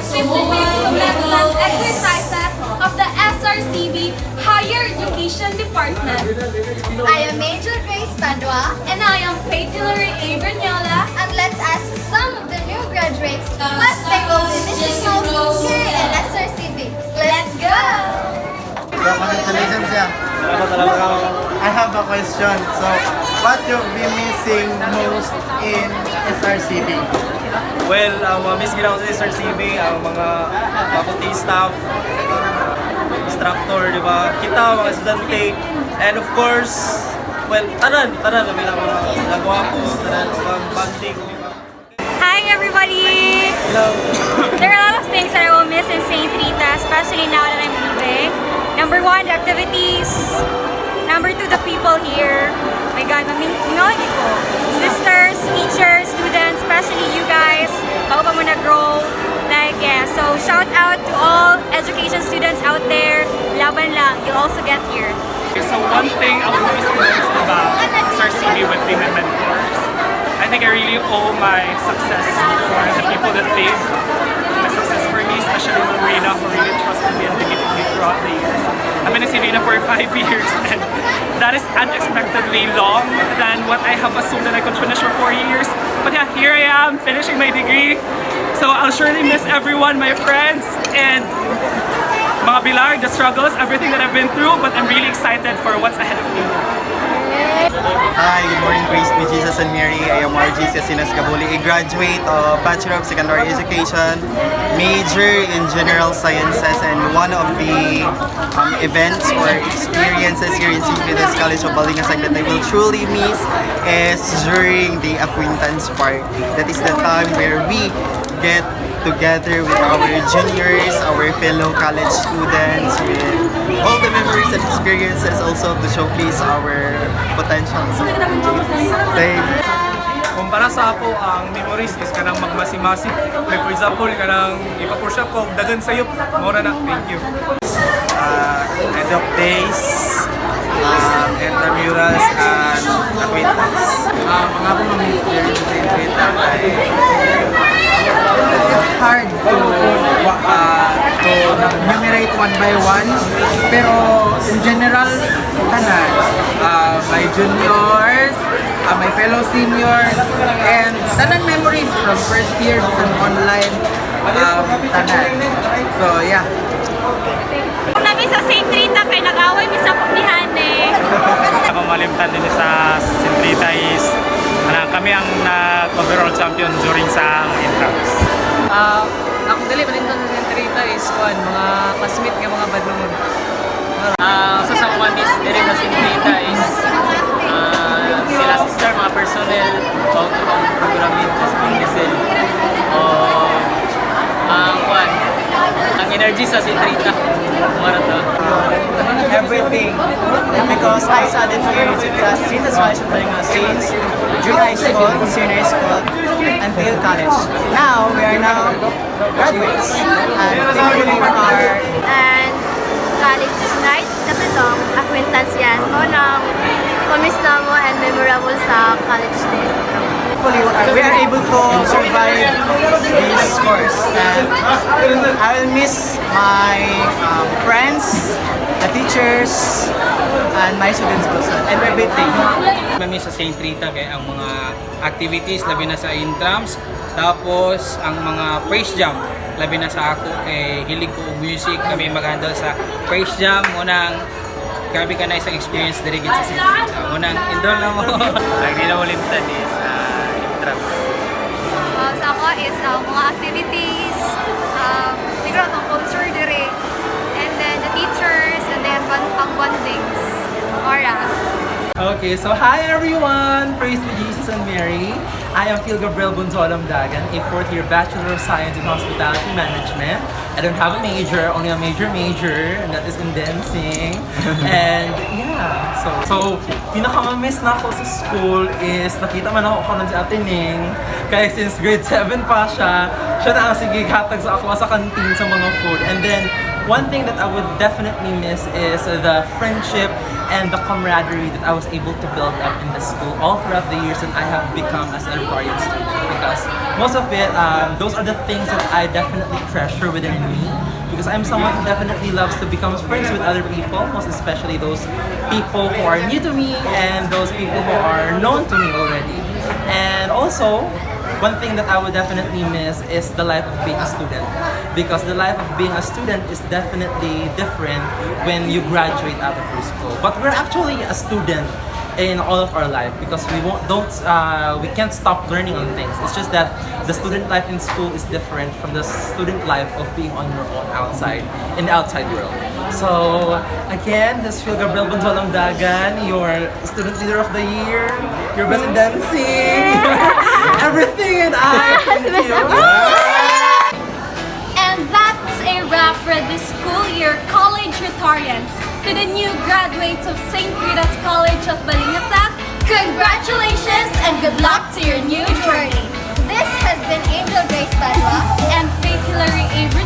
specific commencement exercises of the SRCB Higher Education Department. I am Major Grace Padua, And I am Faith Hilary Abranyola. and let's ask some of the new graduates what they will be missing most here in SRCB. Let's go! So, congratulations, yeah. I have a question. So, what you'll be missing most in SRCB? Well, miss gina ko sa SRCB, ang mga faculty staff, instructor, di ba? Kita, mga estudyante, and of course, well, tanan, bilang mga nagawa ko, tanan, mga bonding, di ba? Hi everybody! Hello! There are a lot of things that I will miss in St. Rita, especially now that I'm leaving. Number one, the activities. Number two, the people here. My God, maminginoy ko. Sisters, teachers, students, especially you guys. Bago pa mo nag-grow. Like, yeah. So, shout out to all education students out there. Laban lang. You'll also get here. So one thing I will miss most about SRCB would be my mentors. I think I really owe my success for the people that paved my success for me, especially Rena, who really trusted me and believed in me throughout the years. I've been in Rena for 5 years, and that is unexpectedly long than what I have assumed that I could finish for 4 years. But yeah, here I am, finishing my degree. So I'll surely miss everyone, my friends, and mga bilang, the struggles, everything that I've been through, but I'm really excited for what's ahead of me. Hi, good morning, praise be Jesus and Mary. I am RG Casinas Gabuli, a graduate of Bachelor of Secondary Education, major in General Sciences, and one of the events or experiences here in St. Peter's College of Balingasag that I will truly miss is during the acquaintance park. That is the time where we get together with our juniors, our fellow college students, with all the memories and experiences also to showcase our potential. Thank you. Kumpara sa ako, ang memories is kanang magmasi-masi. Like for example, kanang ipapursya ko, dagan sayop, mauna na, thank you. End of days, intramurals, and acquaintance. Mga akong mga during St. Rita ay hard to enumerate one by one, pero in general, tanan, my juniors, my fellow seniors, and tanan memories from first year and online, tanan. So yeah. Kung namin sa St. Rita, kay nag-away mi sa pagdihan eh. Ako malimtan din sa St. Rita is kami ang overall champion during sa intrams. Ako dali malintan sa St. Rita is mga classmate nga mga badlungon. Sa mga miss diri sa St. Rita is sila sister, mga personnel, outcome programming, as Indesel. Ang energy sa St. Rita. Marata. Everything, because I studied here in St. College of Balingasag since junior high school, senior school, until college. Now, we are now graduates, and we are And college night, kapitong acquaintance yan. So, nang promise na mo and memorable sa college day. hopefully we are able to survive this course. And I will miss my friends, the teachers, and my students also, and everything. Kami sa St. Rita kay ang mga activities labi na sa intrams, tapos ang mga praise jam labi na sa ako kay hilig ko og music, kami mag-handle sa praise jam. Unang grabe ka na isang experience diri gid sa St. Rita. Unang enroll na mo. Ang ginawalimutan is intrams. Sa ako is mga activities, siguro itong culture dire, and then the teachers, and then ang bondings. Ora. Okay, so hi everyone! Praise to Jesus and Mary. I am Phil Gabriel Bunzolam Dagan, a fourth year Bachelor of Science in Hospitality Management. I don't have a major, only a major, and that is in dancing. And yeah, so pinaka-miss na ako sa school is nakita man ako karon si Ate Ning. Kaya since grade 7 pa siya, Siya na ang sige hatag sa ako sa canteen sa mga food. And then, one thing that I would definitely miss is the friendship and the camaraderie that I was able to build up in the school all throughout the years that I have become as a Rotarian student. Because most of it, those are the things that I definitely treasure within me. Because I'm someone who definitely loves to become friends with other people, most especially those people who are new to me and those people who are known to me already. And also, one thing that I would definitely miss is the life of being a student. Because the life of being a student is definitely different when you graduate out of your school. But we're actually a student in all of our life because we can't stop learning on things. It's just that the student life in school is different from the student life of being on your own outside, in the outside world. So again, this is Phil Gabriel Bonzolam Dagan, your student leader of the year, your best in dancing, everything, and I thank you. And that's a wrap for this school year, College Rotarians. To the new graduates of St. Rita's College of Balingasak, congratulations and good luck to your new journey. This has been Angel Grace Padua And Faith Hilary Avery